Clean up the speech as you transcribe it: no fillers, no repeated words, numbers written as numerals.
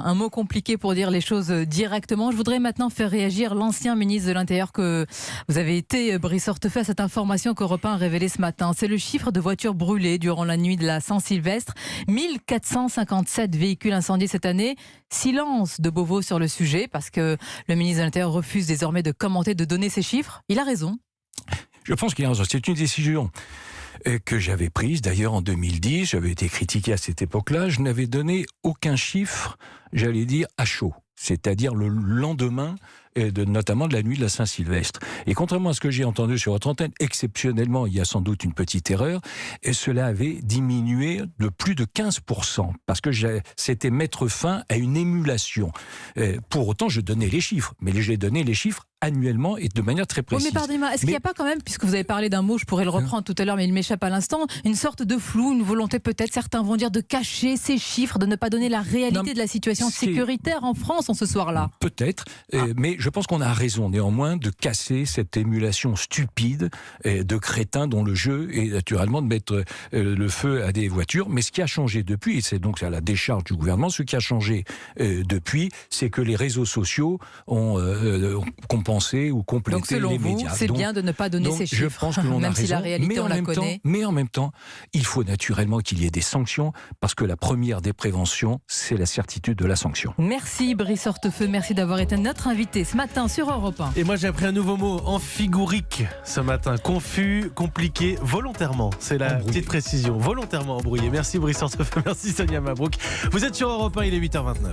un mot compliqué pour dire les choses directement. Je voudrais maintenant faire réagir l'ancien ministre de l'Intérieur que vous avez été, Brice Hortefeux, à cette information qu'Europe 1 a révélée ce matin. C'est le chiffre de voitures brûlées durant la nuit de la Saint-Sylvestre. 1457 véhicules incendiés cette année. Silence de Beauvau sur le sujet parce que le ministre de l'Intérieur refuse désormais de commenter, de donner ces chiffres. Il a raison. Je pense qu'il a raison. C'est une décision que j'avais prise. D'ailleurs, en 2010, j'avais été critiqué à cette époque-là. Je n'avais donné aucun chiffre, j'allais dire, à chaud. C'est-à-dire le lendemain, notamment de la nuit de la Saint-Sylvestre. Et contrairement à ce que j'ai entendu sur votre antenne, exceptionnellement, il y a sans doute une petite erreur, et cela avait diminué de plus de 15%, parce que c'était mettre fin à une émulation. Pour autant, je donnais les chiffres, mais j'ai donné les chiffres annuellement et de manière très précise. Oui, mais pardonnez-moi, est-ce qu'il n'y a pas quand même, puisque vous avez parlé d'un mot, je pourrais le reprendre tout à l'heure, mais il m'échappe à l'instant, une sorte de flou, une volonté peut-être, certains vont dire, de cacher ces chiffres, de ne pas donner la réalité de la situation sécuritaire en France en ce soir-là. Peut-être, mais je pense qu'on a raison néanmoins de casser cette émulation stupide de crétins dont le jeu est naturellement de mettre le feu à des voitures. Mais ce qui a changé depuis, et c'est donc à la décharge du gouvernement, ce qui a changé depuis, c'est que les réseaux sociaux ont compensé ou complété les médias. Donc c'est bien de ne pas donner ces chiffres, je pense que l'on même a si raison, la réalité on la connaît. Mais en même temps, il faut naturellement qu'il y ait des sanctions, parce que la première des préventions, c'est la certitude de la sanction. Merci Brice Hortefeux, merci d'avoir été notre invité ce matin sur Europe 1. Et moi j'ai appris un nouveau mot, amphigorique, ce matin. Confus, compliqué, volontairement. C'est la petite précision, volontairement embrouillé. Merci Brice Hortefeux, merci Sonia Mabrouk. Vous êtes sur Europe 1, il est 8h29.